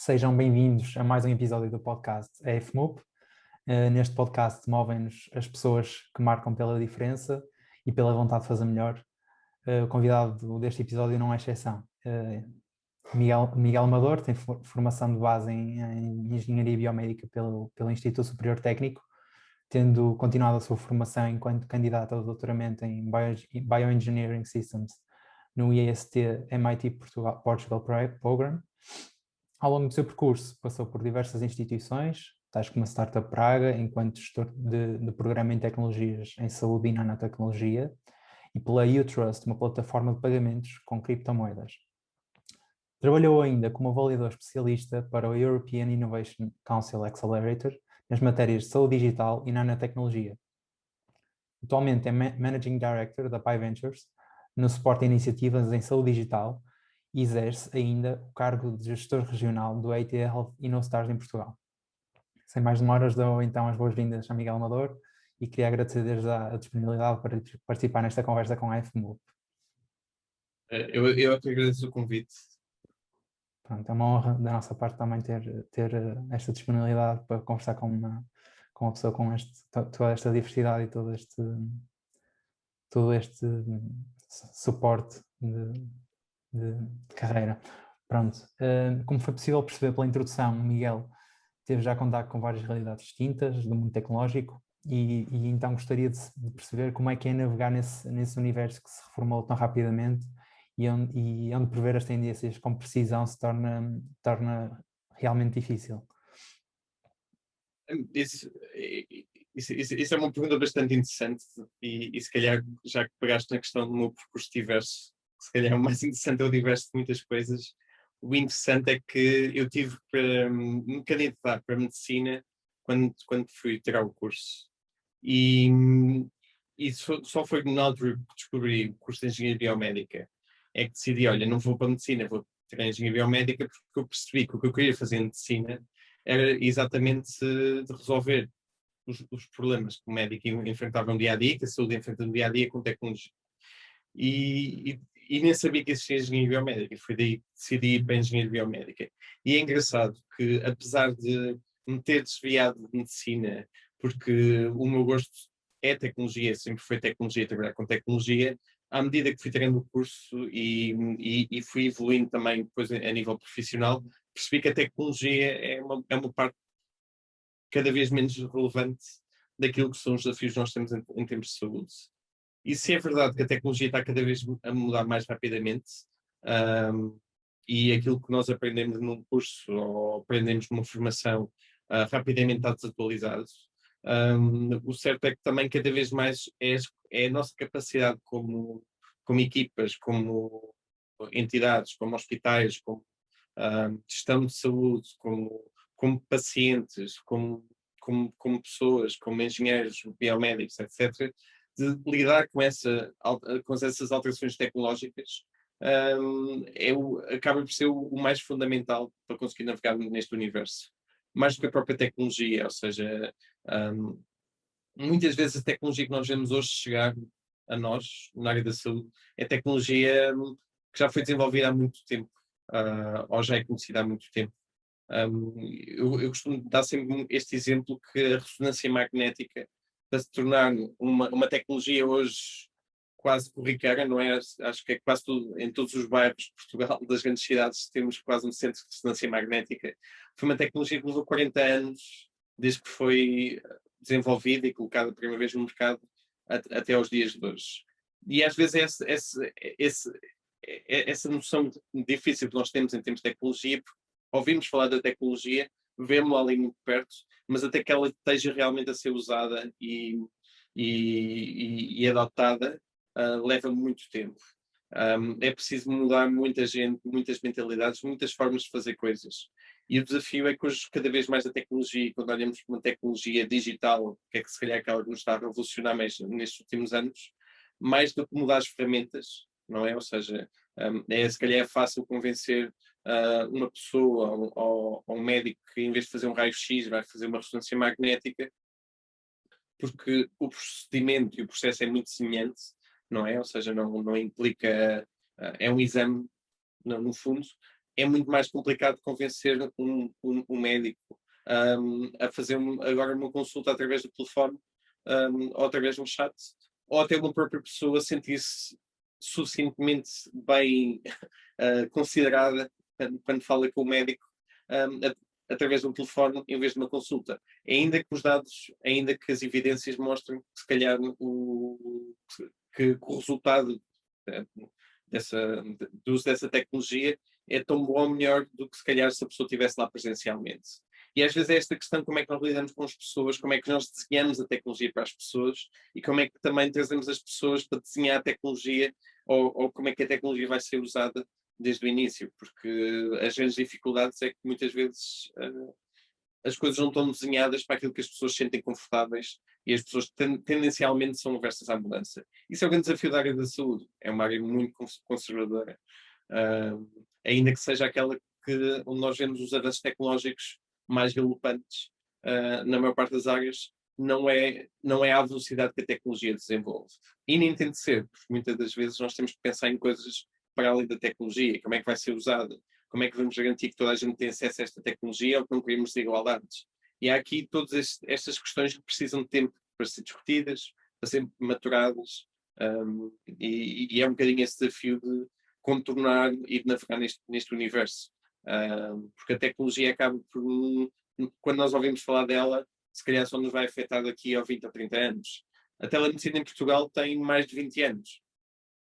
Sejam bem-vindos a mais um episódio do podcast EFMUP. Neste podcast movem-nos as pessoas que marcam pela diferença e pela vontade de fazer melhor. O convidado deste episódio não é exceção. Miguel Amador tem formação de base em Engenharia Biomédica pelo Instituto Superior Técnico, tendo continuado a sua formação enquanto candidato ao doutoramento em Bioengineering Systems no IAST MIT Portugal Program. Ao longo do seu percurso, passou por diversas instituições, tais como a Startup Praga, enquanto gestor de programa em tecnologias em saúde e nanotecnologia, e pela UTrust, uma plataforma de pagamentos com criptomoedas. Trabalhou ainda como avaliador especialista para o European Innovation Council Accelerator nas matérias de saúde digital e nanotecnologia. Atualmente é Managing Director da PyVentures, no suporte a iniciativas em saúde digital, e exerce ainda o cargo de gestor regional do AT Health InnoStars em Portugal. Sem mais demoras, dou então as boas-vindas a Miguel Amador e queria agradecer desde já a disponibilidade para participar nesta conversa com a FMUP. Eu é que agradeço o convite. Pronto, é uma honra da nossa parte também ter esta disponibilidade para conversar com uma pessoa com toda esta diversidade e todo este suporte de carreira. Pronto, como foi possível perceber pela introdução, Miguel teve já contato com várias realidades distintas do mundo tecnológico e então gostaria de perceber como é que é navegar nesse universo que se reformulou tão rapidamente e onde prever as tendências com precisão se torna realmente difícil. Isso é uma pergunta bastante interessante e se calhar, já que pegaste na questão do meu percurso diverso, se calhar o mais interessante é o diverso de muitas coisas. O interessante é que eu tive para me candidatar para medicina quando fui tirar o curso. E só foi na altura que descobri o curso de Engenharia Biomédica é que decidi, olha, não vou para medicina, vou tirar Engenharia Biomédica, porque eu percebi que o que eu queria fazer em medicina era exatamente de resolver os problemas que o médico enfrentava no dia-a-dia, que a saúde enfrenta no dia-a-dia com tecnologia. E nem sabia que existia engenharia biomédica, foi daí que decidi ir para a engenharia biomédica. E é engraçado que, apesar de me ter desviado de medicina, porque o meu gosto é tecnologia, sempre foi tecnologia, trabalhar com tecnologia, à medida que fui tirando o curso e fui evoluindo também depois a nível profissional, percebi que a tecnologia é uma parte cada vez menos relevante daquilo que são os desafios que nós temos em termos de saúde. E se é verdade que a tecnologia está cada vez a mudar mais rapidamente, e aquilo que nós aprendemos num curso ou aprendemos numa formação rapidamente está desatualizado, o certo é que também cada vez mais é a nossa capacidade como equipas, como entidades, como hospitais, como gestão de saúde, como pacientes, como pessoas, como engenheiros, biomédicos, etc., de lidar com essas alterações tecnológicas, acaba por ser o mais fundamental para conseguir navegar neste universo. Mais do que a própria tecnologia, ou seja, muitas vezes a tecnologia que nós vemos hoje chegar a nós, na área da saúde, é tecnologia que já foi desenvolvida há muito tempo, ou já é conhecida há muito tempo. Eu costumo dar sempre este exemplo que a ressonância magnética, para se tornar uma tecnologia hoje quase corriqueira, não é? Acho que é quase tudo, em todos os bairros de Portugal, das grandes cidades, temos quase um centro de ressonância magnética. Foi uma tecnologia que levou 40 anos, desde que foi desenvolvida e colocada a primeira vez no mercado, até aos dias de hoje. E às vezes essa noção difícil que nós temos em termos de tecnologia, porque ouvimos falar da tecnologia, vemos-la ali muito perto, mas até que ela esteja realmente a ser usada e adotada, leva muito tempo. É preciso mudar muita gente, muitas mentalidades, muitas formas de fazer coisas. E o desafio é que hoje, cada vez mais a tecnologia, quando olhamos para uma tecnologia digital, que é que se calhar aquela que nos está a revolucionar mais nestes últimos anos, mais do que mudar as ferramentas, não é? Ou seja, se calhar é fácil convencer uma pessoa ou um médico que em vez de fazer um raio-x vai fazer uma ressonância magnética, porque o procedimento e o processo é muito semelhante, não é? Ou seja, não implica, é um exame no fundo, é muito mais complicado convencer um médico a fazer agora uma consulta através do telefone, ou através de um chat, ou até uma própria pessoa sentir-se suficientemente bem considerada quando fala com o médico através de um telefone em vez de uma consulta. Ainda que os dados, ainda que as evidências mostrem que se calhar que o resultado do uso dessa tecnologia é tão bom ou melhor do que se calhar se a pessoa estivesse lá presencialmente. E às vezes é esta questão, como é que nós lidamos com as pessoas, como é que nós desenhamos a tecnologia para as pessoas e como é que também trazemos as pessoas para desenhar a tecnologia ou como é que a tecnologia vai ser usada desde o início, porque as grandes dificuldades é que muitas vezes as coisas não estão desenhadas para aquilo que as pessoas sentem confortáveis e as pessoas tendencialmente são aversas à mudança. Isso é o grande desafio da área da saúde, é uma área muito conservadora, ainda que seja aquela onde nós vemos os avanços tecnológicos mais galopantes, na maior parte das áreas, não é à velocidade que a tecnologia desenvolve. E nem tem de ser, porque muitas das vezes nós temos que pensar em coisas para além da tecnologia, como é que vai ser usada, como é que vamos garantir que toda a gente tem acesso a esta tecnologia ou que não criamos desigualdades. E há aqui todas estas questões que precisam de tempo para ser discutidas, para serem maturadas, e é um bocadinho esse desafio de contornar e de navegar neste universo. Porque a tecnologia acaba por, quando nós ouvimos falar dela, se calhar só nos vai afetar daqui a 20 ou 30 anos. A telemedicina em Portugal tem mais de 20 anos.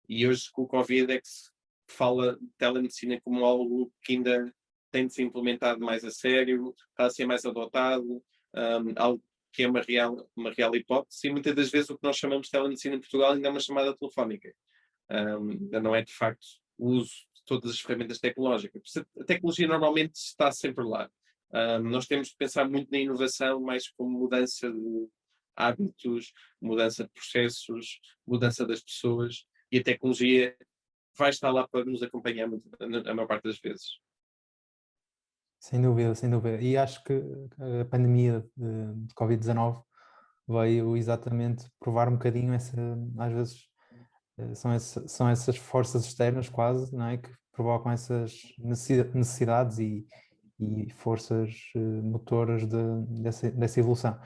E hoje, com o Covid, é que se fala de telemedicina como algo que ainda tem de ser implementado mais a sério, está a ser mais adotado, algo que é uma real hipótese. E muitas das vezes o que nós chamamos de telemedicina em Portugal ainda é uma chamada telefónica. Ainda não é, de facto, o uso de todas as ferramentas tecnológicas. A tecnologia normalmente está sempre lá. Nós temos de pensar muito na inovação, mais como mudança de hábitos, mudança de processos, mudança das pessoas, e a tecnologia vai estar lá para nos acompanhar a maior parte das vezes. Sem dúvida, sem dúvida. E acho que a pandemia de Covid-19 veio exatamente provar um bocadinho às vezes são essas forças externas quase, não é, que provocam essas necessidades e forças motoras dessa evolução.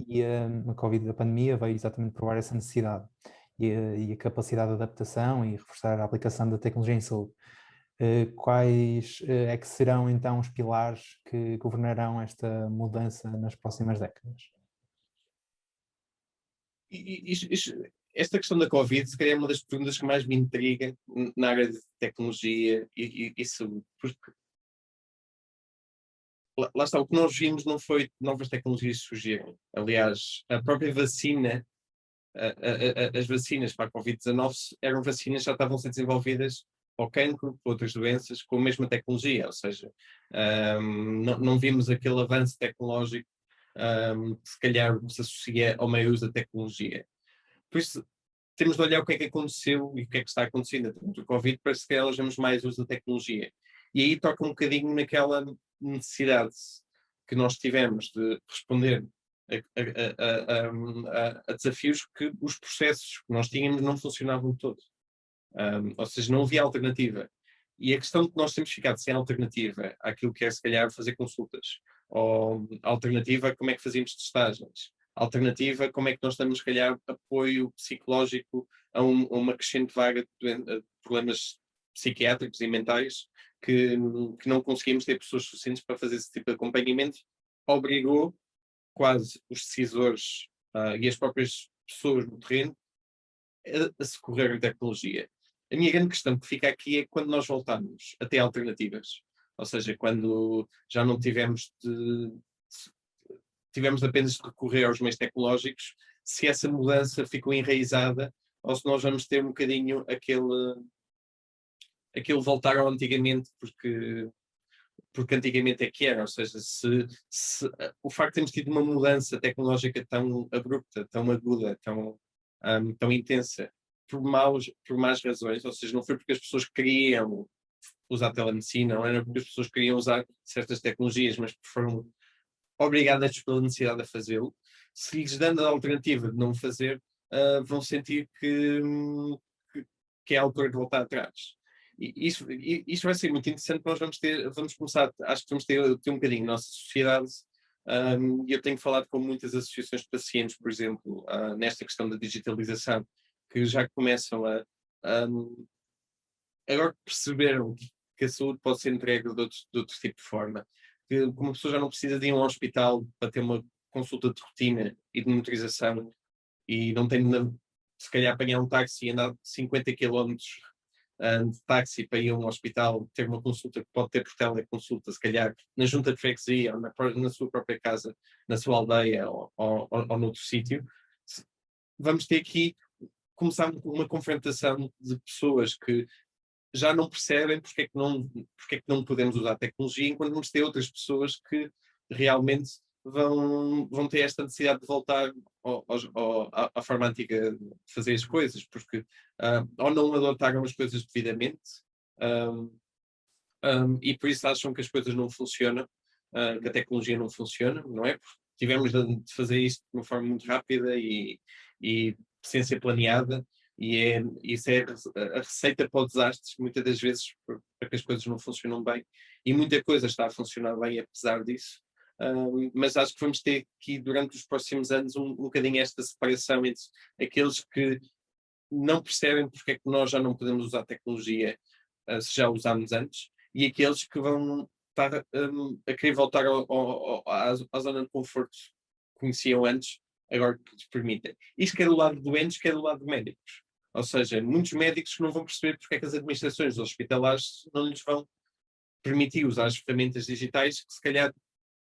E a pandemia veio exatamente provar essa necessidade e a capacidade de adaptação e reforçar a aplicação da tecnologia em saúde. Quais é que serão então os pilares que governarão esta mudança nas próximas décadas? Esta questão da Covid, se calhar, é uma das perguntas que mais me intriga na área de tecnologia e saúde, porque lá está, o que nós vimos não foi novas tecnologias surgirem. Aliás, a própria vacina, as vacinas para a Covid-19 eram vacinas que já estavam a ser desenvolvidas para o cancro, para outras doenças, com a mesma tecnologia, ou seja, não vimos aquele avanço tecnológico que se calhar se associa ao meio uso da tecnologia. Por isso, temos de olhar o que é que aconteceu e o que é que está acontecendo durante o Covid para se calhar vemos mais uso da tecnologia. E aí toca um bocadinho naquela necessidade que nós tivemos de responder a desafios que os processos que nós tínhamos não funcionavam todos. Ou seja, não havia alternativa. E a questão de que nós temos ficado sem alternativa àquilo que é, se calhar, fazer consultas, ou alternativa como é que fazíamos testagens, alternativa como é que nós damos, se calhar, apoio psicológico a uma crescente vaga de problemas psiquiátricos e mentais que não conseguimos ter pessoas suficientes para fazer esse tipo de acompanhamento, obrigou quase os decisores e as próprias pessoas no terreno a socorrer a tecnologia. A minha grande questão que fica aqui é quando nós voltamos a ter alternativas, ou seja, quando já não tivemos apenas de recorrer aos meios tecnológicos, se essa mudança ficou enraizada ou se nós vamos ter um bocadinho aquele voltar ao antigamente, porque antigamente é que era, ou seja, se o facto de termos tido uma mudança tecnológica tão abrupta, tão aguda, tão intensa, por más razões, ou seja, não foi porque as pessoas queriam usar telemedicina, não era porque as pessoas queriam usar certas tecnologias, mas foram obrigadas pela necessidade de fazê-lo. Se lhes dando a alternativa de não fazer, vão sentir que é a altura de voltar atrás. isto vai ser muito interessante. Nós vamos começar, acho que vamos ter um bocadinho a nossa sociedade. E eu tenho falado com muitas associações de pacientes, por exemplo, nesta questão da digitalização, que já começam agora perceberam que a saúde pode ser entregue de outro tipo de forma. Que como a pessoa já não precisa de ir a um hospital para ter uma consulta de rotina e de monitorização e não tem de, se calhar, apanhar um táxi e andar 50 quilómetros de táxi para ir a um hospital, ter uma consulta que pode ter por teleconsulta, se calhar na junta de freguesia ou na sua própria casa, na sua aldeia ou noutro sítio. Vamos ter aqui começar uma confrontação de pessoas que já não percebem porque é que não podemos usar tecnologia, enquanto vamos ter outras pessoas que realmente vão ter esta necessidade de voltar à forma antiga de fazer as coisas, porque ou não adotaram as coisas devidamente, e por isso acham que as coisas não funcionam, que a tecnologia não funciona, não é? Porque tivemos de fazer isto de uma forma muito rápida e sem ser planeada, isso é a receita para o desastre, muitas das vezes, para que as coisas não funcionam bem, e muita coisa está a funcionar bem apesar disso. Mas acho que vamos ter aqui, durante os próximos anos, um bocadinho esta separação entre aqueles que não percebem porque é que nós já não podemos usar tecnologia se já usámos antes, e aqueles que vão estar a querer voltar à zona de conforto que conheciam antes, agora que lhes permitem. Isto quer do lado de doentes, quer do lado de médicos. Ou seja, muitos médicos não vão perceber porque é que as administrações hospitalares não lhes vão permitir usar as ferramentas digitais que se calhar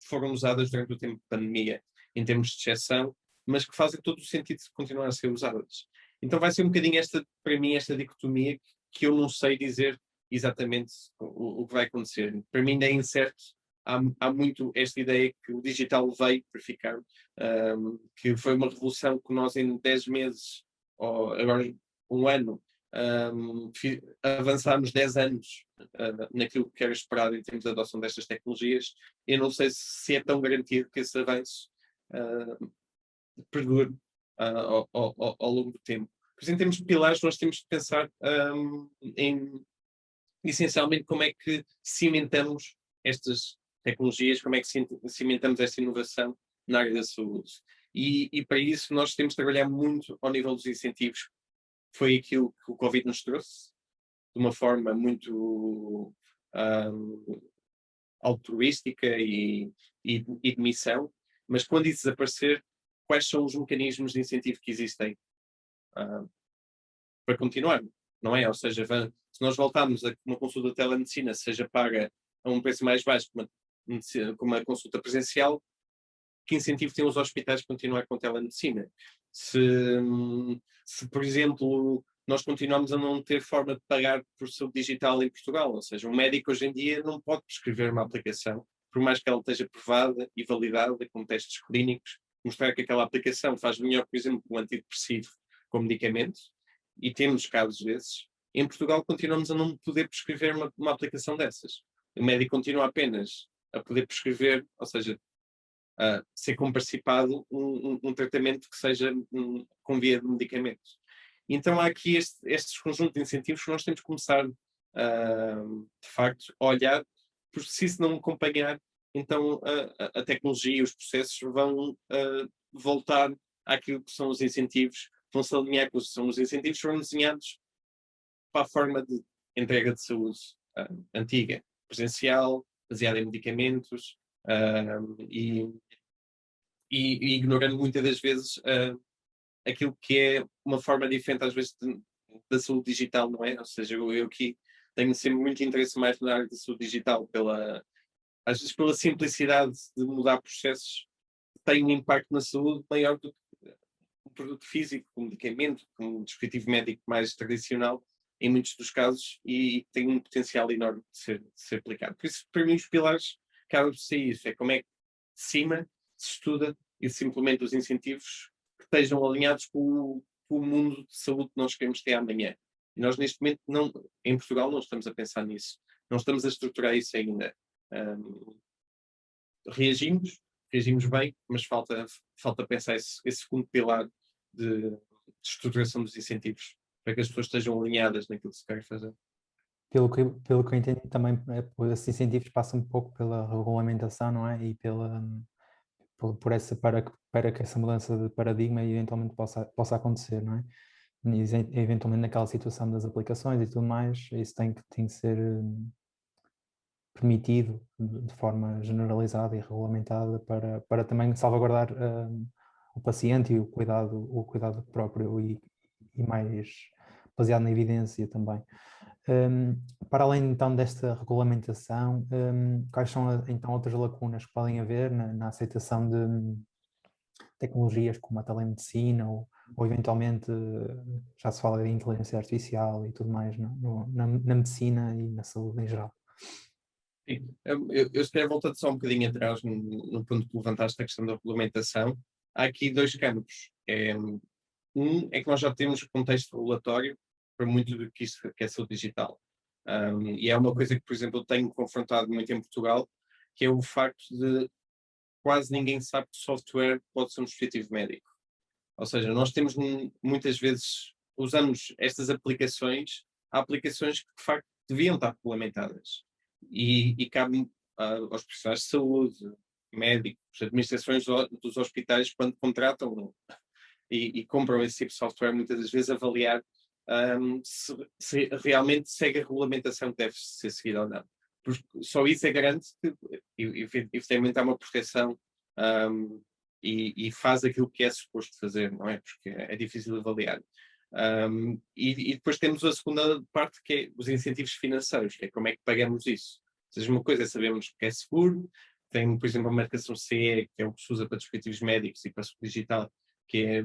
foram usadas durante o tempo de pandemia, em termos de exceção, mas que fazem todo o sentido de continuar a ser usadas. Então vai ser um bocadinho para mim, esta dicotomia que eu não sei dizer exatamente o que vai acontecer. Para mim ainda é incerto. Há muito esta ideia que o digital veio para ficar, que foi uma revolução que nós em 10 meses, ou agora um ano, avançámos 10 anos naquilo que era esperado em termos de adoção destas tecnologias. Eu não sei se é tão garantido que esse avanço perdure ao longo do tempo. Pois, em termos de pilares, nós temos de pensar essencialmente como é que cimentamos estas tecnologias, como é que cimentamos esta inovação na área da saúde. E para isso nós temos de trabalhar muito ao nível dos incentivos. Foi aquilo que o Covid nos trouxe, de uma forma muito altruística e de missão, mas quando isso desaparecer, quais são os mecanismos de incentivo que existem para continuar, não é? Ou seja, se nós voltarmos a uma consulta de telemedicina seja paga a um preço mais baixo que uma consulta presencial, que incentivo têm os hospitais para continuar com telemedicina? Se, por exemplo, nós continuamos a não ter forma de pagar por saúde digital em Portugal, ou seja, um médico hoje em dia não pode prescrever uma aplicação, por mais que ela esteja aprovada e validada com testes clínicos, mostrar que aquela aplicação faz melhor, por exemplo, um antidepressivo com medicamento, e temos casos desses. Em Portugal continuamos a não poder prescrever uma aplicação dessas. O médico continua apenas a poder prescrever, ou seja, ser comparticipado um tratamento que seja com via de medicamentos. Então há aqui estes conjuntos de incentivos que nós temos que começar, de facto, a olhar, porque se isso não acompanhar, então a tecnologia e os processos vão voltar àquilo que são os incentivos, vão se alinhar com os incentivos que foram desenhados para a forma de entrega de saúde antiga, presencial, baseada em medicamentos, e ignorando muitas das vezes aquilo que é uma forma diferente, às vezes, da saúde digital, não é? Ou seja, eu aqui tenho sempre muito interesse mais na área da saúde digital, às vezes pela simplicidade de mudar processos, tem um impacto na saúde maior do que um produto físico, um medicamento, um dispositivo médico mais tradicional, em muitos dos casos, e tem um potencial enorme de ser aplicado. Por isso, para mim, os pilares acabam por ser isso, é como é que de cima se estuda e se implementa os incentivos que estejam alinhados com o mundo de saúde que nós queremos ter amanhã. E nós, neste momento, em Portugal, não estamos a pensar nisso. Não estamos a estruturar isso ainda. Reagimos bem, mas falta pensar esse segundo pilar de estruturação dos incentivos, para que as pessoas estejam alinhadas naquilo que se quer fazer. pelo que eu entendi, também esses incentivos passam um pouco pela regulamentação, não é? E por essa, para que essa mudança de paradigma eventualmente possa acontecer, não é? E, eventualmente naquela situação das aplicações e tudo mais, isso tem que ser permitido de forma generalizada e regulamentada para também salvaguardar o paciente e o cuidado próprio e mais baseado na evidência também. Para além então desta regulamentação, quais são então outras lacunas que podem haver na aceitação de tecnologias como a telemedicina ou eventualmente já se fala de inteligência artificial e tudo mais na medicina e na saúde em geral? Sim. Eu se calhar voltando só um bocadinho atrás no ponto que levantaste, a questão da regulamentação. Há aqui dois campos. Um é que nós já temos contexto regulatório para muito do que isso que é saúde digital. E é uma coisa que, por exemplo, eu tenho confrontado muito em Portugal, que é o facto de quase ninguém sabe que software pode ser um dispositivo médico. Ou seja, nós temos muitas vezes, usamos estas aplicações, há aplicações que de facto deviam estar regulamentadas e cabem aos profissionais de saúde, médicos, administrações dos hospitais, quando contratam e compram esse tipo de software, muitas das vezes avaliar se realmente segue a regulamentação que deve ser seguida ou não. Porque só isso é garante que, efetivamente, há uma proteção e faz aquilo que é suposto fazer, não é? Porque é difícil avaliar. E depois temos a segunda parte, que é os incentivos financeiros, que é como é que pagamos isso. Ou seja, uma coisa é sabermos que é seguro, tem, por exemplo, a marcação CE, que é o que se usa para dispositivos médicos e para saúde digital, que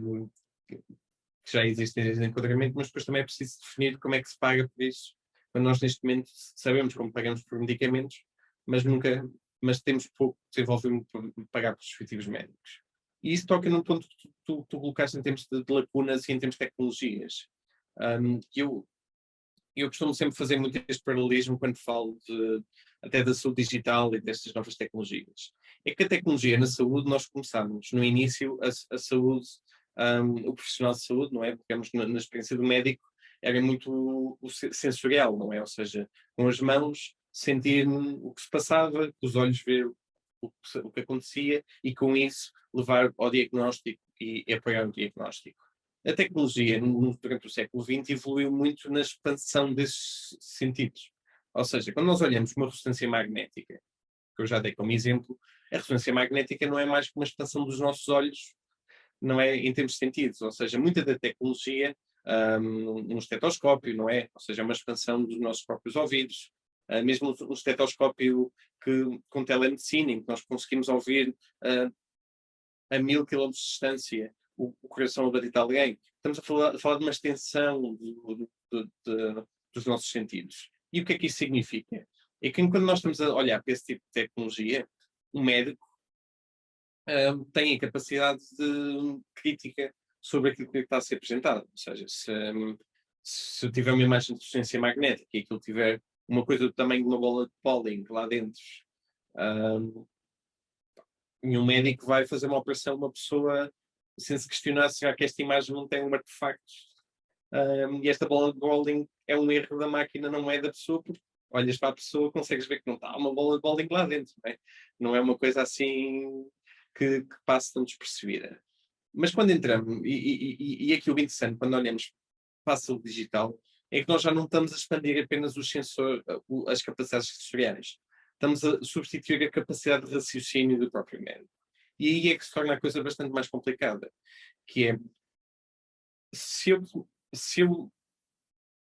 já existe em enquadramento, mas depois também é preciso definir como é que se paga por isso. Quando nós, neste momento, sabemos como pagamos por medicamentos, mas temos pouco desenvolvimento para pagar por dispositivos médicos. E isso toca num ponto que tu colocaste em termos de lacunas e em termos de tecnologias. Eu costumo sempre fazer muito este paralelismo quando falo até da saúde digital e destas novas tecnologias. É que a tecnologia na saúde, nós começámos no início a saúde, o profissional de saúde, não é? Porque na experiência do médico era muito o sensorial, não é? Ou seja, com as mãos sentir o que se passava, com os olhos ver o que acontecia e com isso levar ao diagnóstico e apoiar o diagnóstico. A tecnologia, durante o século XX, evoluiu muito na expansão desses sentidos. Ou seja, quando nós olhamos uma ressonância magnética, que eu já dei como exemplo, a ressonância magnética não é mais que uma expansão dos nossos olhos, não é em termos de sentidos. Ou seja, muita da tecnologia, um estetoscópio, não é? Ou seja, é uma expansão dos nossos próprios ouvidos. Mesmo um estetoscópio com telemedicina, em que nós conseguimos ouvir a 1000 km de distância o coração a bater de alguém. Estamos a falar de uma extensão dos nossos sentidos. E o que é que isso significa? É que quando nós estamos a olhar para esse tipo de tecnologia, o médico tem a capacidade de crítica sobre aquilo que está a ser apresentado. Ou seja, se eu tiver uma imagem de ressonância magnética e aquilo tiver uma coisa do tamanho de uma bola de bowling lá dentro, nenhum médico vai fazer uma operação a uma pessoa sem se questionar se será que esta imagem não tem um artefacto. E esta bola de bowling é um erro da máquina, não é da pessoa, porque olhas para a pessoa, consegues ver que não está uma bola de bowling lá dentro. Não é uma coisa assim que passe tão despercebida. Mas quando entramos, e aqui o interessante, quando olhamos para a saúde digital, é que nós já não estamos a expandir apenas as capacidades sensoriais. Estamos a substituir a capacidade de raciocínio do próprio médico. E aí é que se torna a coisa bastante mais complicada, que é, se eu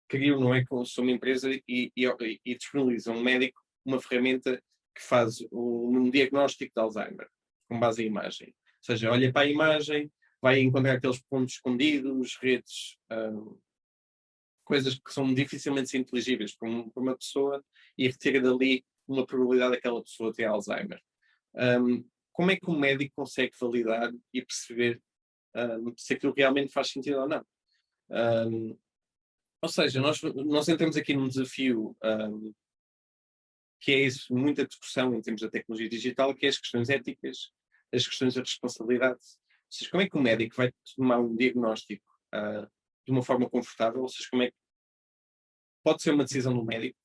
crio, não é, sou uma empresa e disponibilizo a um médico uma ferramenta que faz um diagnóstico de Alzheimer, com base em imagem. Ou seja, olha para a imagem, vai encontrar aqueles pontos escondidos, redes, coisas que são dificilmente inteligíveis para uma pessoa e retira dali uma probabilidade daquela pessoa ter Alzheimer. Como é que um médico consegue validar e perceber se aquilo realmente faz sentido ou não? Ou seja, nós entramos aqui num desafio que é isso, muita discussão em termos da tecnologia digital, que é as questões éticas, as questões da responsabilidade. Ou seja, como é que um médico vai tomar um diagnóstico de uma forma confortável? Ou seja, como é que pode ser uma decisão do médico,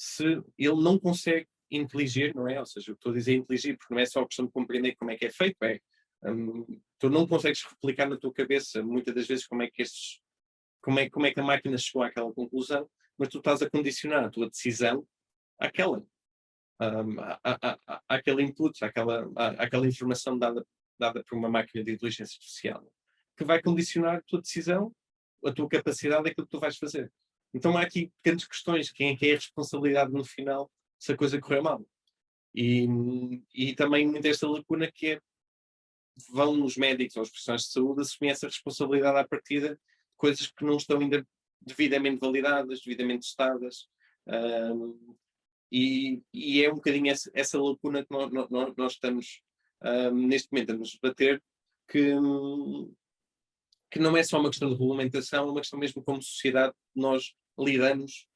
se ele não consegue inteligir, não é? Ou seja, o que estou a dizer é inteligir, porque não é só questão de compreender como é que é feito, tu não consegues replicar na tua cabeça muitas das vezes como é que a máquina chegou àquela conclusão, mas tu estás a condicionar a tua decisão àquela, àquele input, àquela informação dada por uma máquina de inteligência artificial, que vai condicionar a tua decisão, a tua capacidade daquilo que tu vais fazer. Então há aqui pequenas questões, quem é que é a responsabilidade no final se a coisa correr mal? E também muita esta lacuna que é, vão os médicos ou os profissionais de saúde assumir essa responsabilidade à partida de coisas que não estão ainda devidamente validadas, devidamente testadas, e é um bocadinho essa lacuna que nós estamos neste momento a nos debater, que não é só uma questão de regulamentação, é uma questão mesmo como sociedade nós lidamos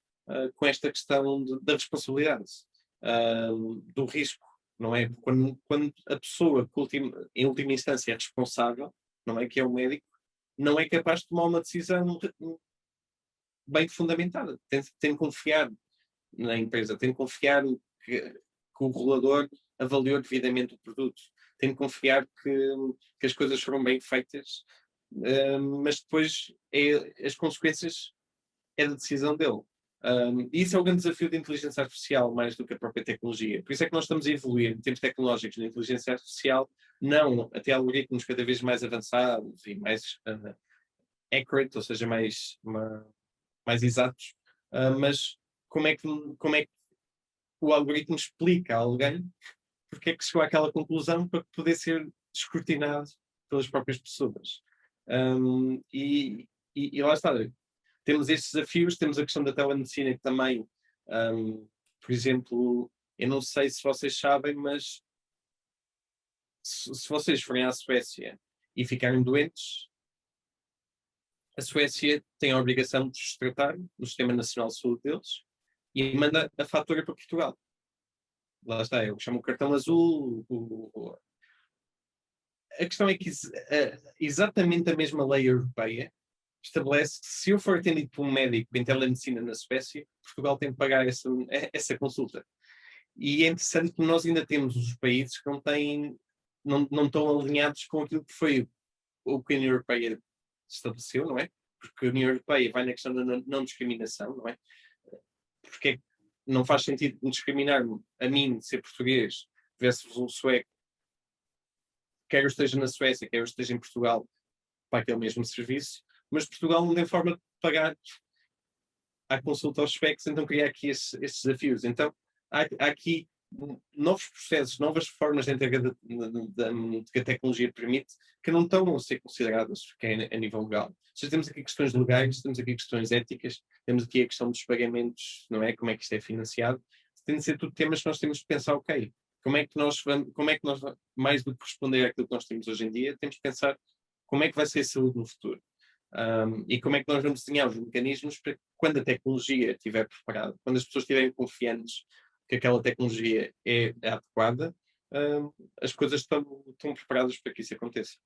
com esta questão da responsabilidade, do risco, não é? Quando a pessoa que em última instância é responsável, não é? Que é o médico, não é capaz de tomar uma decisão bem fundamentada. Tem de confiar na empresa, tem de confiar que o regulador avaliou devidamente o produto, tem de confiar que as coisas foram bem feitas, mas depois as consequências é da decisão dele. E isso é o grande desafio da inteligência artificial, mais do que a própria tecnologia. Por isso é que nós estamos a evoluir em termos tecnológicos na inteligência artificial, não até algoritmos cada vez mais avançados e mais accurate, ou seja, mais exatos, mas como é que o algoritmo explica a alguém porque é que chegou àquela conclusão para poder ser escrutinado pelas próprias pessoas. E lá está, temos estes desafios, temos a questão da telemedicina que também, por exemplo, eu não sei se vocês sabem, mas se vocês forem à Suécia e ficarem doentes, a Suécia tem a obrigação de os tratar no Sistema Nacional de Saúde deles e manda a fatura para Portugal. Lá está, é o que chamam o cartão azul. A questão é que exatamente a mesma lei europeia estabelece que se eu for atendido por um médico em telemedicina na Suécia, Portugal tem de pagar essa consulta. E é interessante que nós ainda temos os países que não estão alinhados com aquilo que foi o que a União Europeia estabeleceu, não é? Porque a União Europeia vai na questão da não discriminação, não é? Porque não faz sentido discriminar-me a mim de ser português versus um sueco, quer eu esteja na Suécia, quer eu esteja em Portugal, para aquele mesmo serviço, mas Portugal não tem forma de pagar à consulta aos suecos, então cria aqui esses desafios. Então há aqui novos processos, novas formas de entrega que a tecnologia permite, que não estão a ser consideradas a nível legal. Ou seja, temos aqui questões legais, temos aqui questões éticas, temos aqui a questão dos pagamentos, não é? Como é que isto é financiado. Tem de ser tudo temas que nós temos de pensar, ok, como é que nós, mais do que responder àquilo que nós temos hoje em dia, temos de pensar como é que vai ser a saúde no futuro. E como é que nós vamos desenhar os mecanismos para que, quando a tecnologia estiver preparada, quando as pessoas estiverem confiantes que aquela tecnologia é adequada, as coisas estão preparadas para que isso aconteça.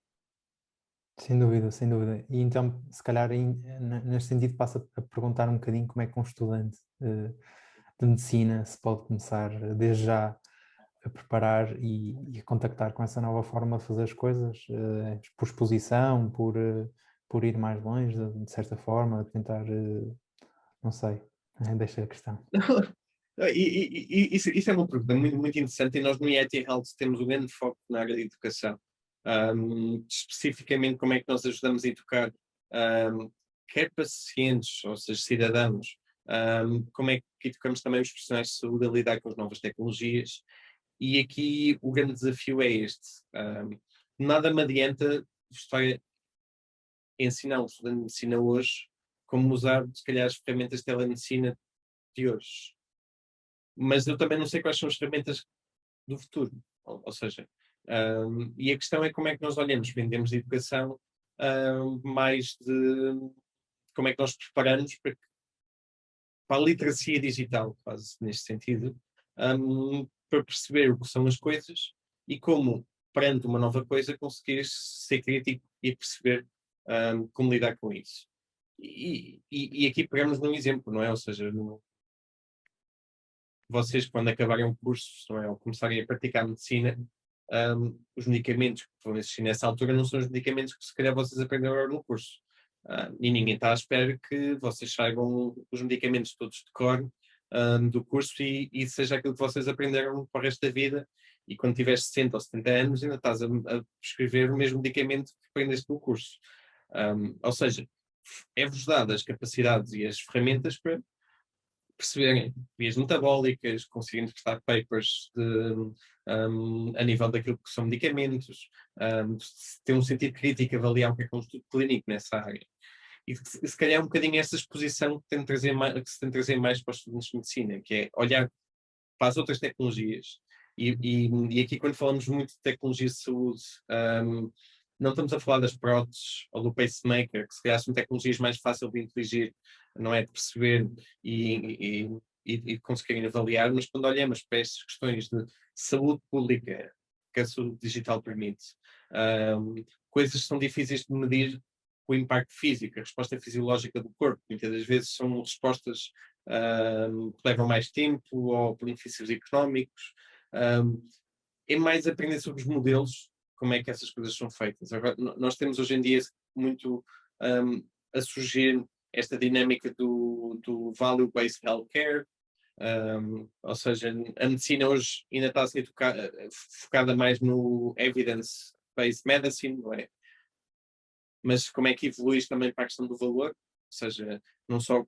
Sem dúvida, sem dúvida. E então, se calhar, neste sentido, passo a perguntar um bocadinho como é que um estudante de medicina se pode começar desde já a preparar e a contactar com essa nova forma de fazer as coisas, por exposição, por ir mais longe, de certa forma, tentar, não sei, deixa a questão. Isso é uma pergunta muito, muito interessante e nós no IET Health temos um grande foco na área de educação. Especificamente como é que nós ajudamos a educar quer pacientes, ou seja, cidadãos, como é que educamos também os profissionais de saúde a lidar com as novas tecnologias. E aqui o grande desafio é este. Nada me adianta estar a ensinar um estudante de medicina hoje como usar, se calhar, as ferramentas de telemedicina de hoje. Mas eu também não sei quais são as ferramentas do futuro. Ou seja, e a questão é como é que nós olhamos, vendemos de educação, mais de como é que nós preparamos para a literacia digital, quase neste sentido, para perceber o que são as coisas e como, perante uma nova coisa, conseguir ser crítico e perceber como lidar com isso. E aqui pegamos num exemplo, não é? Ou seja, vocês, quando acabarem o curso, não é, ou começarem a praticar medicina, os medicamentos que vão existir nessa altura não são os medicamentos que se calhar vocês aprenderam no curso. E ninguém está à espera que vocês saibam os medicamentos todos de cor do curso e seja aquilo que vocês aprenderam para o resto da vida. E quando tiveres 60 ou 70 anos, ainda estás a prescrever o mesmo medicamento que aprendeste no curso. Ou seja, é-vos dado as capacidades e as ferramentas para perceberem vias metabólicas, conseguirem interpretar papers a nível daquilo que são medicamentos, ter um sentido crítico, avaliar o que é um estudo clínico nessa área. E se calhar um bocadinho essa exposição que se tem de trazer mais para os estudantes de medicina, que é olhar para as outras tecnologias. E aqui, quando falamos muito de tecnologia de saúde, não estamos a falar das próteses ou do pacemaker, que se calhar são tecnologias mais fáceis de inteligir, não é? De perceber e conseguirem avaliar, mas quando olhamos para estas questões de saúde pública, que a saúde digital permite, coisas que são difíceis de medir o impacto físico, a resposta fisiológica do corpo. Muitas das vezes são respostas que levam mais tempo ou benefícios económicos. É mais aprender sobre os modelos, como é que essas coisas são feitas. Agora, nós temos hoje em dia muito a surgir esta dinâmica do value-based healthcare, ou seja, a medicina hoje ainda está a ser focada mais no evidence-based medicine, não é? Mas como é que evolui isto também para a questão do valor? Ou seja, não só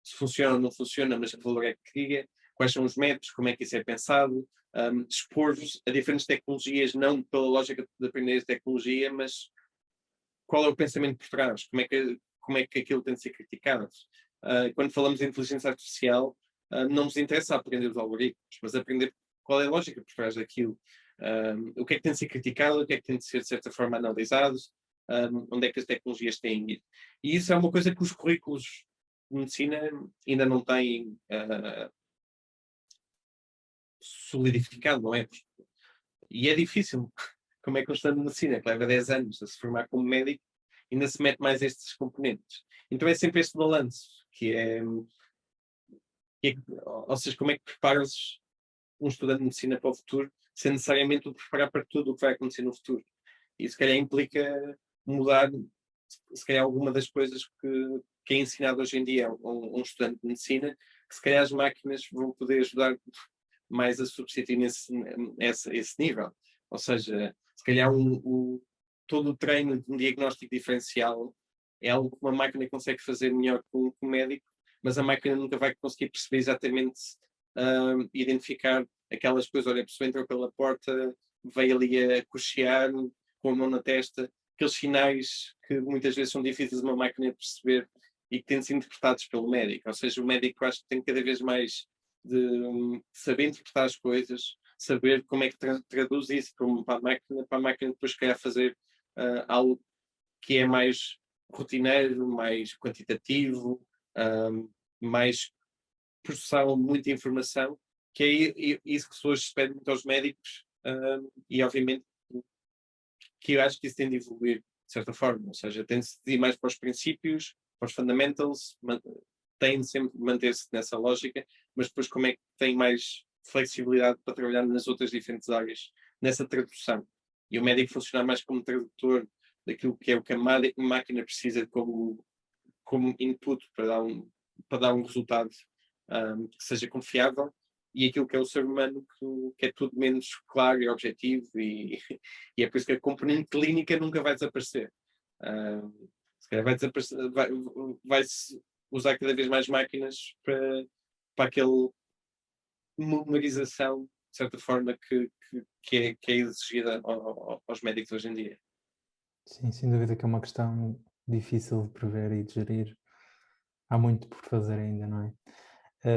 se funciona ou não funciona, mas que valor é que cria, quais são os métodos, como é que isso é pensado, expor-vos a diferentes tecnologias, não pela lógica de aprender a tecnologia, mas qual é o pensamento por trás, como é que aquilo tem de ser criticado. Quando falamos de inteligência artificial, não nos interessa aprender os algoritmos, mas aprender qual é a lógica por trás daquilo, o que é que tem de ser criticado, o que é que tem de ser de certa forma analisado, onde é que as tecnologias têm ido. E isso é uma coisa que os currículos de medicina ainda não têm solidificado, não é? E é difícil. Como é que um estudante de medicina, que leva 10 anos a se formar como médico, ainda se mete mais estes componentes? Então é sempre este balanço, ou seja, como é que preparas um estudante de medicina para o futuro, sem necessariamente o preparar para tudo o que vai acontecer no futuro. E se calhar implica mudar, se calhar, alguma das coisas que é ensinado hoje em dia a um estudante de medicina, que se calhar as máquinas vão poder ajudar mais a substituir esse nível. Ou seja, se calhar todo o treino de um diagnóstico diferencial é algo que uma máquina consegue fazer melhor que um médico, mas a máquina nunca vai conseguir perceber exatamente, identificar aquelas coisas. Olha, a pessoa entrou pela porta, veio ali a cochear com a mão na testa, aqueles sinais que muitas vezes são difíceis de uma máquina perceber e que têm de ser interpretados pelo médico. Ou seja, o médico acho que tem cada vez mais de saber interpretar as coisas, saber como é que traduz isso para a máquina depois querer fazer algo que é mais rotineiro, mais quantitativo, mais processar muita informação, que é isso que as pessoas pedem muito aos médicos, e obviamente que eu acho que isso tem de evoluir de certa forma, ou seja, tem-se de ir mais para os princípios, para os fundamentals, tem de sempre manter-se nessa lógica, mas depois como é que tem mais flexibilidade para trabalhar nas outras diferentes áreas, nessa tradução. E o médico funcionar mais como tradutor daquilo que é o que a máquina precisa como input para dar um resultado que seja confiável, e aquilo que é o ser humano que é tudo menos claro e objetivo, e é por isso que a componente clínica nunca vai desaparecer. Se calhar vai desaparecer, vai-se usar cada vez mais máquinas para aquela memorização, de certa forma, que é exigida aos médicos hoje em dia. Sim, sem dúvida que é uma questão difícil de prever e de gerir. Há muito por fazer ainda, não é?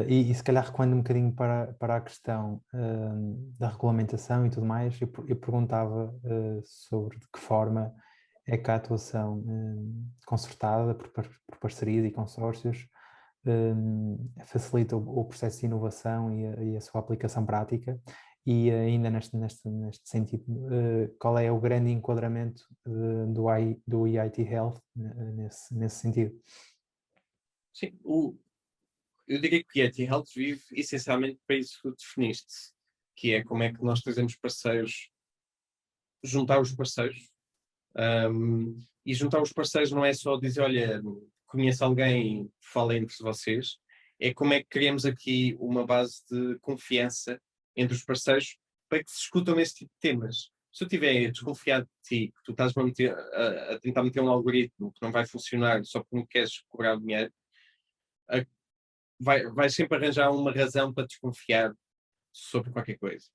E se calhar recuando um bocadinho para a questão da regulamentação e tudo mais, eu perguntava sobre de que forma é que a atuação concertada por parcerias e consórcios facilita o processo de inovação e a sua aplicação prática, e ainda neste sentido, qual é o grande enquadramento do EIT Health nesse sentido? Sim, eu diria que o Yeti Health vive essencialmente para isso que tu definiste, que é como é que nós trazemos parceiros, juntar os parceiros. E juntar os parceiros não é só dizer, olha, conheço alguém, fala entre vocês, é como é que criamos aqui uma base de confiança entre os parceiros para que se escutam esse tipo de temas. Se eu estiver desconfiado de ti, que tu estás a tentar meter um algoritmo que não vai funcionar só porque não queres cobrar dinheiro, vais sempre arranjar uma razão para desconfiar sobre qualquer coisa.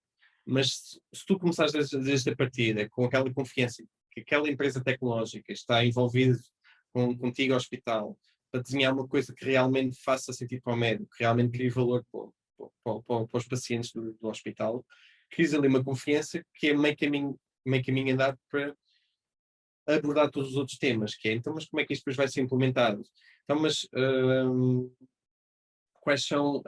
Mas se tu começares desde a partida com aquela confiança que aquela empresa tecnológica está envolvida contigo ao hospital para desenhar uma coisa que realmente faça sentido para o médico, que realmente crie valor para os pacientes do hospital, crias ali uma confiança que é meio caminho andado para abordar todos os outros temas, que é, então, mas como é que isto depois vai ser implementado? Então, mas quais são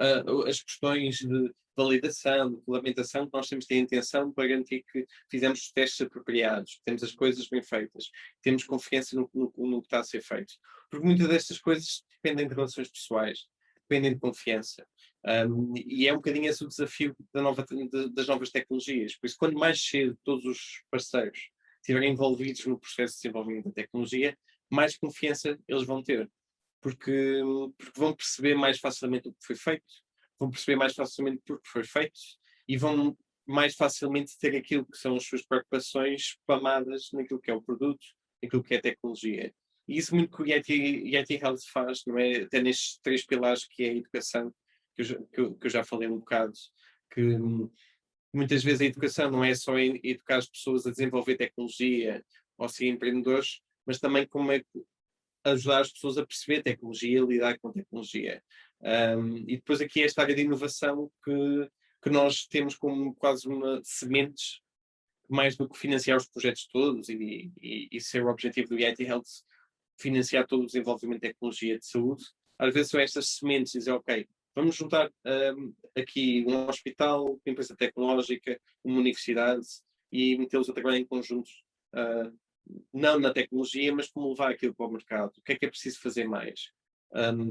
as questões de validação, de regulamentação que nós temos de ter intenção para garantir que fizemos os testes apropriados, que temos as coisas bem feitas, temos confiança no que está a ser feito. Porque muitas destas coisas dependem de relações pessoais, dependem de confiança. E é um bocadinho esse o desafio das novas tecnologias. Por isso, quanto mais cedo todos os parceiros estiverem envolvidos no processo de desenvolvimento da tecnologia, mais confiança eles vão ter. Porque vão perceber mais facilmente o que foi feito, vão perceber mais facilmente porque foi feito e vão mais facilmente ter aquilo que são as suas preocupações spamadas naquilo que é o produto, naquilo que é a tecnologia. E isso muito que o Yeti Health faz, não é? Até nestes 3 pilares que é a educação, que eu já falei um bocado, que muitas vezes a educação não é só educar as pessoas a desenvolver tecnologia ou ser empreendedores, mas também como é ajudar as pessoas a perceber tecnologia, lidar com tecnologia. E depois aqui esta área de inovação que nós temos como quase uma sementes, mais do que financiar os projetos todos e ser o objetivo do Yeti Health, financiar todo o desenvolvimento de tecnologia de saúde. Às vezes são estas sementes e dizer, ok, vamos juntar aqui um hospital, uma empresa tecnológica, uma universidade e metê-los a trabalhar em conjunto. Não na tecnologia, mas como levar aquilo para o mercado. O que é preciso fazer mais?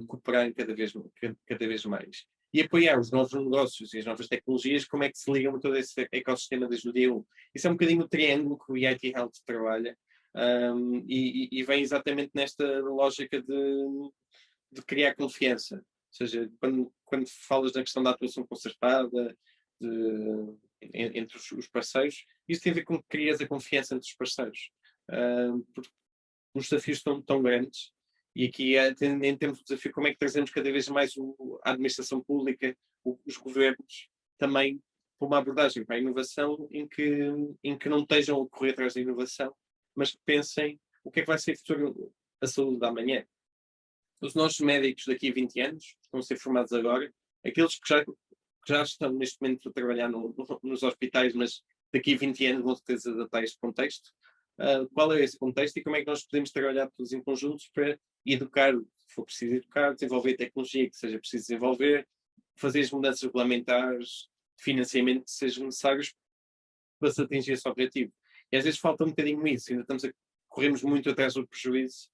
Cooperar cada vez mais. E apoiar os novos negócios e as novas tecnologias, como é que se ligam a todo esse ecossistema desde o dia 1. Isso é um bocadinho o triângulo que o IT Health trabalha e vem exatamente nesta lógica de criar confiança. Ou seja, quando falas da questão da atuação concertada, entre os parceiros, isso tem a ver com que crias a confiança entre os parceiros. Porque os desafios estão tão grandes e aqui temos o desafio como é que trazemos cada vez mais a administração pública, os governos também para uma abordagem para a inovação em que não estejam a correr atrás da inovação, mas que pensem o que é que vai ser futuro a saúde da amanhã. Os nossos médicos daqui a 20 anos estão a ser formados agora, aqueles que já estão neste momento a trabalhar nos hospitais, mas daqui a 20 anos vão ter de adaptar este contexto. Qual é esse contexto e como é que nós podemos trabalhar todos em conjuntos para educar, se for preciso educar, desenvolver tecnologia que seja preciso desenvolver, fazer as mudanças regulamentares, de financiamento que sejam necessários para se atingir esse objetivo. E às vezes falta um bocadinho isso, ainda corremos muito atrás do prejuízo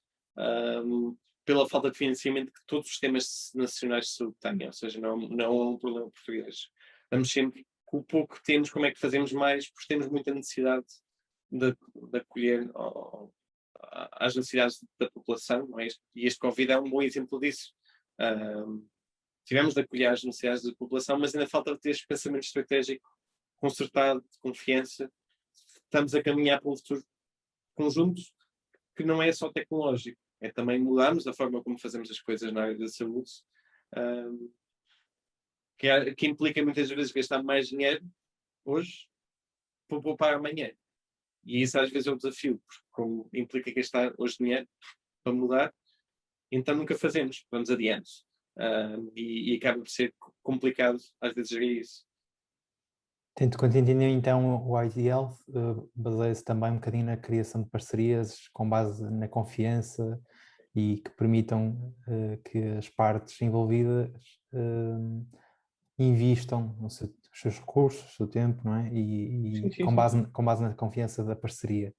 pela falta de financiamento que todos os sistemas nacionais de saúde têm, ou seja, não é um problema português. Estamos sempre, com o pouco que temos, como é que fazemos mais, porque temos muita necessidade de acolher às necessidades da população, não é? E este Covid é um bom exemplo disso. Tivemos de acolher às necessidades da população, mas ainda falta ter este pensamento estratégico concertado, de confiança. Estamos a caminhar para um futuro conjunto que não é só tecnológico, é também mudarmos a forma como fazemos as coisas na área da saúde, que implica muitas vezes gastar mais dinheiro hoje para poupar amanhã. E isso às vezes é um desafio, porque como implica gastar hoje dinheiro para mudar, então nunca fazemos, vamos adiante. E acaba por ser complicado às vezes gerir isso. Tento continuar então o IT Health, baseia-se também um bocadinho na criação de parcerias com base na confiança e que permitam que as partes envolvidas invistam os seus recursos, o seu tempo, não é? E Sim. com base na confiança da parceria.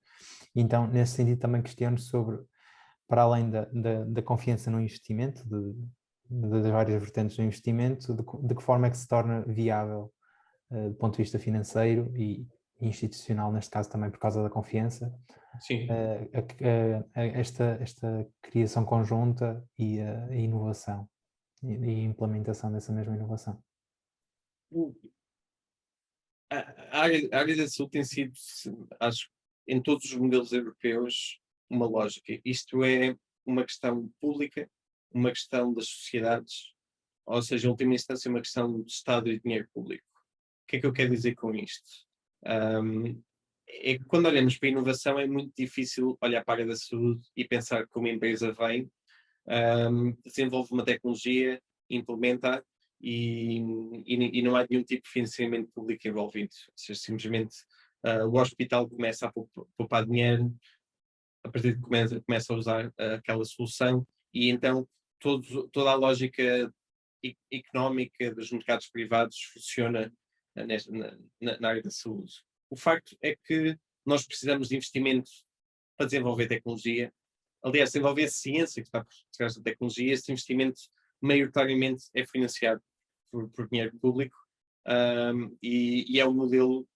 Então, nesse sentido, também questiono sobre, para além da confiança no investimento, das várias vertentes do investimento, de que forma é que se torna viável do ponto de vista financeiro e institucional, neste caso também por causa da confiança, Sim. esta criação conjunta e a inovação e implementação dessa mesma inovação. A área da saúde tem sido, acho, em todos os modelos europeus, uma lógica. Isto é uma questão pública, uma questão das sociedades, ou seja, em última instância, uma questão de Estado e dinheiro público. O que é que eu quero dizer com isto? É que quando olhamos para a inovação é muito difícil olhar para a área da saúde e pensar que uma empresa vem, desenvolve uma tecnologia, implementa e não há nenhum tipo de financiamento público envolvido. Ou seja, simplesmente o hospital começa a poupar dinheiro a partir de que começa a usar aquela solução e então toda a lógica económica dos mercados privados funciona na área da saúde. O facto é que nós precisamos de investimento para desenvolver tecnologia. Aliás, desenvolver a ciência que está por trás da tecnologia, esse investimento maioritariamente é financiado por dinheiro público e é um modelo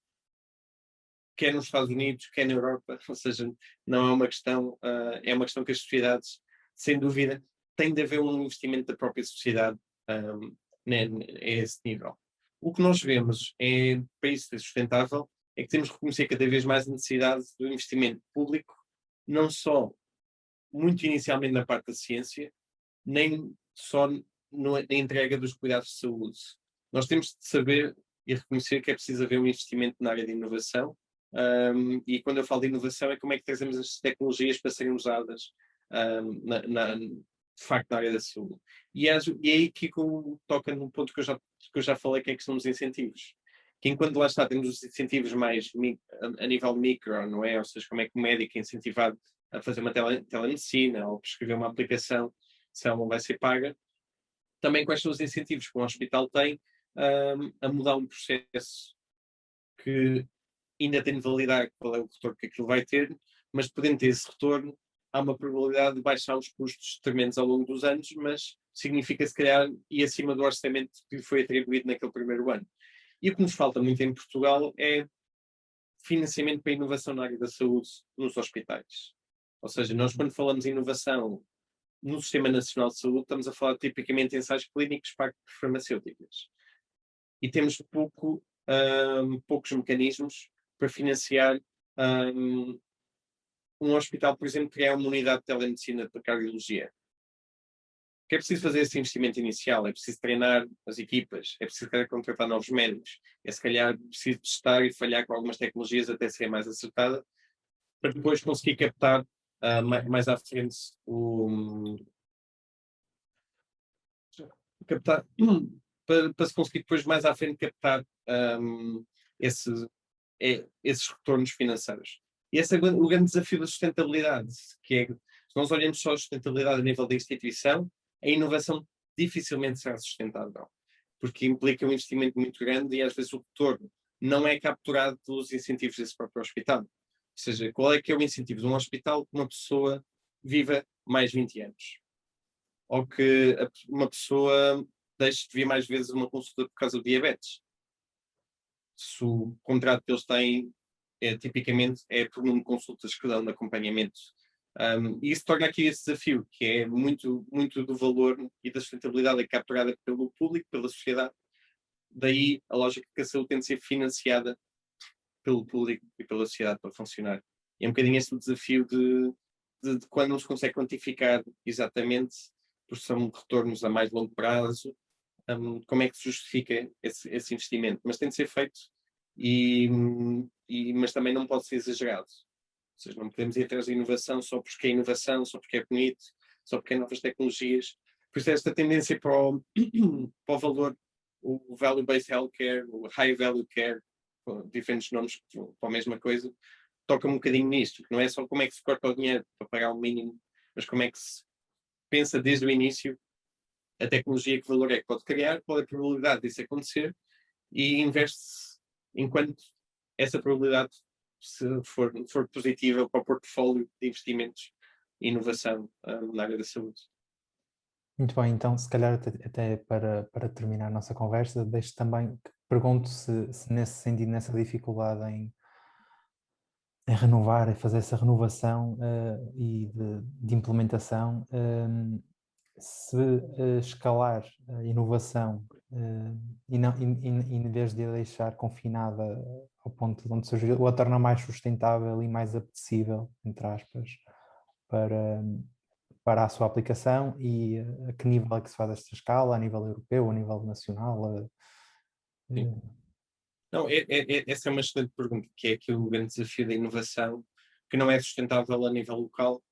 quer nos Estados Unidos, quer na Europa, ou seja, não é uma questão, é uma questão que as sociedades, sem dúvida, tem de haver um investimento da própria sociedade a esse nível. O que nós vemos para isso ser sustentável é que temos que reconhecer cada vez mais a necessidade do investimento público, não só muito inicialmente na parte da ciência, nem só na entrega dos cuidados de saúde. Nós temos de saber e reconhecer que é preciso haver um investimento na área de inovação, e quando eu falo de inovação é como é que trazemos as tecnologias para serem usadas de facto na área da saúde. E é aí que toca no ponto que eu já falei, que é a questão dos incentivos. Que enquanto lá está, temos os incentivos mais a nível micro, não é? Ou seja, como é que o médico é incentivado a fazer uma telemedicina ou prescrever uma aplicação se ela não vai ser paga. Também quais são os incentivos que um hospital tem a mudar um processo que ainda tem de validar qual é o retorno que aquilo vai ter, mas podendo ter esse retorno, há uma probabilidade de baixar os custos tremendos ao longo dos anos, mas significa se calhar ir acima do orçamento que lhe foi atribuído naquele primeiro ano. E o que nos falta muito em Portugal é financiamento para a inovação na área da saúde nos hospitais. Ou seja, nós quando falamos em inovação no Sistema Nacional de Saúde, estamos a falar tipicamente de ensaios clínicos para farmacêuticas. E temos poucos mecanismos para financiar um hospital, por exemplo, criar uma unidade de telemedicina para cardiologia. Que é preciso fazer esse investimento inicial, é preciso treinar as equipas, é preciso contratar novos médicos, é se calhar preciso testar e falhar com algumas tecnologias até ser mais acertada, para depois conseguir captar mais à frente captar para se conseguir depois mais à frente captar esses retornos financeiros. E esse é o grande desafio da sustentabilidade, que é, se nós olhamos só a sustentabilidade a nível da instituição, a inovação dificilmente será sustentável, porque implica um investimento muito grande e às vezes o retorno não é capturado pelos incentivos desse próprio hospital. Ou seja, qual é que é o incentivo de um hospital que uma pessoa viva mais 20 anos? Ou que uma pessoa deixe de vir mais vezes uma consulta por causa do diabetes? Se o contrato que eles têm tipicamente é por número de consultas que dão de acompanhamento. E isso torna aqui esse desafio, que é muito, muito do valor e da sustentabilidade é capturada pelo público, pela sociedade. Daí a lógica que a saúde tem de ser financiada pelo público e pela sociedade para funcionar. E é um bocadinho esse o desafio de quando não se consegue quantificar exatamente, porque são retornos a mais longo prazo, como é que se justifica esse investimento. Mas tem de ser feito, mas também não pode ser exagerado. Ou seja, não podemos ir atrás da inovação só porque é inovação, só porque é bonito, só porque é novas tecnologias. Por isso esta tendência para para o valor, o value-based healthcare, o high-value care, com diferentes nomes para a mesma coisa, toca um bocadinho nisto. Não é só como é que se corta o dinheiro para pagar o mínimo, mas como é que se pensa desde o início a tecnologia, que valor é que pode criar, qual é a probabilidade disso acontecer e investe-se enquanto essa probabilidade se for positiva para o portfólio de investimentos e inovação na área da saúde. Muito bem, então se calhar até para terminar a nossa conversa, deixo também, pergunto se nesse sentido, nessa dificuldade em renovar, em fazer essa renovação e de implementação, se escalar a inovação e, não, e em vez de a deixar confinada ao ponto de onde surgiu, ou a tornar mais sustentável e mais apetecível, entre aspas, para, para a sua aplicação e a que nível é que se faz esta escala, a nível europeu, a nível nacional? Sim. Não, essa é uma excelente pergunta, que é aqui o grande desafio da inovação, que não é sustentável a nível local.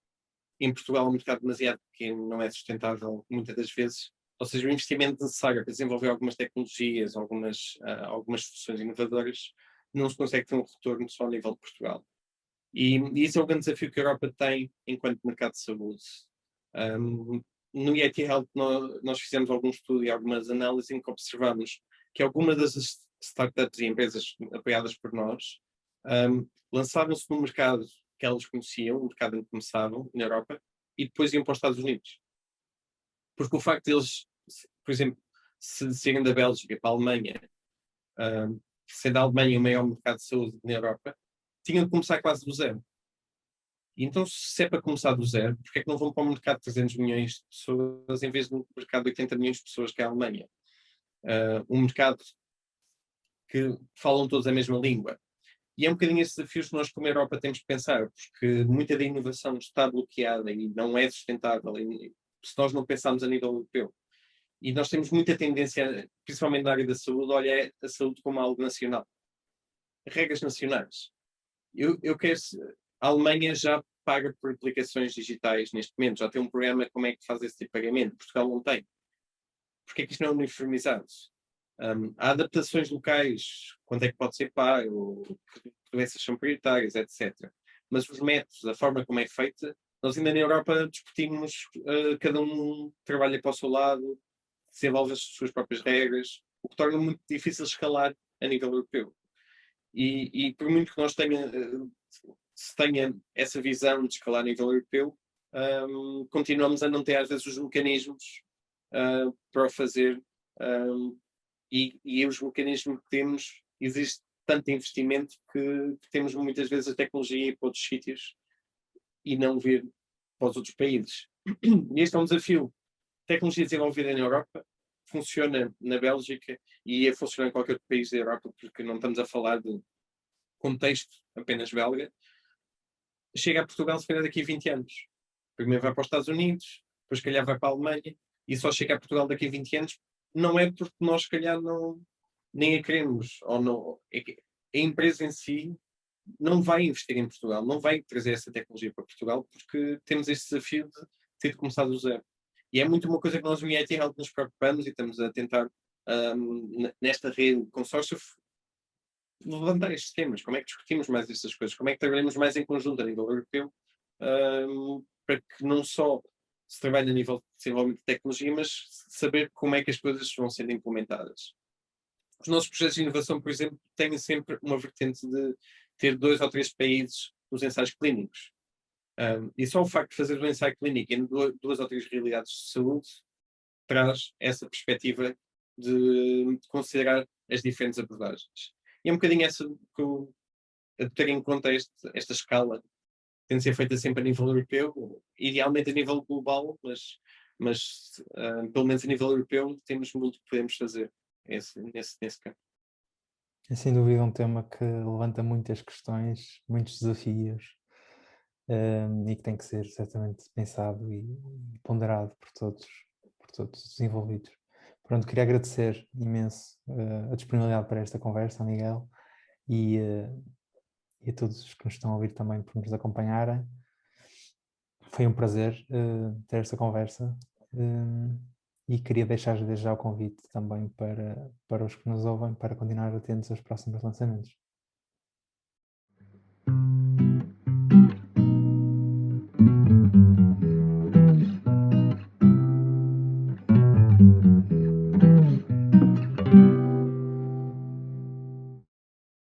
Em Portugal, o mercado demasiado pequeno não é sustentável muitas das vezes. Ou seja, o investimento necessário para desenvolver algumas tecnologias, algumas soluções inovadoras, não se consegue ter um retorno só a nível de Portugal. E isso é o grande desafio que a Europa tem enquanto mercado de saúde. Um, no IET Health nós fizemos algum estudo e algumas análises em que observamos que algumas das startups e empresas apoiadas por nós lançavam-se no mercado que elas conheciam, o mercado em que começavam, na Europa, e depois iam para os Estados Unidos. Porque o facto de eles, por exemplo, se saírem da Bélgica para a Alemanha, sendo a Alemanha o maior mercado de saúde na Europa, tinham de começar quase do zero. E então, se é para começar do zero, porque é que não vão para um mercado de 300 milhões de pessoas em vez de um mercado de 80 milhões de pessoas que é a Alemanha? Um mercado que falam todos a mesma língua. E é um bocadinho esses desafios que nós, como Europa, temos que pensar, porque muita da inovação está bloqueada e não é sustentável, se nós não pensarmos a nível europeu. E nós temos muita tendência, principalmente na área da saúde, a olhar a saúde como algo nacional. Regras nacionais. Eu quero. A Alemanha já paga por aplicações digitais neste momento, já tem um programa como é que faz esse tipo de pagamento. Portugal não tem. Porque é que isto não é uniformizado? Há adaptações locais, quanto é que pode ser pago, que doenças são prioritárias, etc. Mas os métodos, a forma como é feita, nós ainda na Europa discutimos, cada um trabalha para o seu lado, desenvolve as suas próprias regras, o que torna muito difícil escalar a nível europeu. E por muito que nós se tenha essa visão de escalar a nível europeu, continuamos a não ter às vezes os mecanismos para o fazer, e os mecanismos que temos, existe tanto investimento que temos muitas vezes a tecnologia ir para outros sítios e não vir para os outros países. E este é um desafio. Tecnologia desenvolvida na Europa funciona na Bélgica e ia funcionar em qualquer outro país da Europa, porque não estamos a falar de contexto apenas belga. Chega a Portugal se calhar daqui a 20 anos. Primeiro vai para os Estados Unidos, depois se calhar vai para a Alemanha, e só chega a Portugal daqui a 20 anos, não é porque nós se calhar não, nem a queremos, ou não, é que a empresa em si não vai investir em Portugal, não vai trazer essa tecnologia para Portugal, porque temos este desafio de ter de começar do zero. E é muito uma coisa que nós no IIT Health nos preocupamos e estamos a tentar, nesta rede de consórcio, levantar estes temas, como é que discutimos mais estas coisas, como é que trabalhamos mais em conjunto a nível europeu, para que não só se trabalhe a nível de desenvolvimento de tecnologia, mas saber como é que as coisas vão sendo implementadas. Os nossos projetos de inovação, por exemplo, têm sempre uma vertente de ter 2 ou 3 países nos ensaios clínicos. E só o facto de fazer um ensaio clínico em 2 ou 3 realidades de saúde traz essa perspectiva de considerar as diferentes abordagens. E é um bocadinho essa que eu, a ter em conta esta escala, tem de ser feita sempre a nível europeu, idealmente a nível global, mas pelo menos a nível europeu temos muito que podemos fazer nesse campo. É sem dúvida um tema que levanta muitas questões, muitos desafios e que tem que ser certamente pensado e ponderado por todos os envolvidos. Pronto, queria agradecer imenso a disponibilidade para esta conversa, Miguel, e a todos que nos estão a ouvir também por nos acompanharem. Foi um prazer ter esta conversa e queria deixar desde já o convite também para os que nos ouvem para continuar atentos aos próximos lançamentos.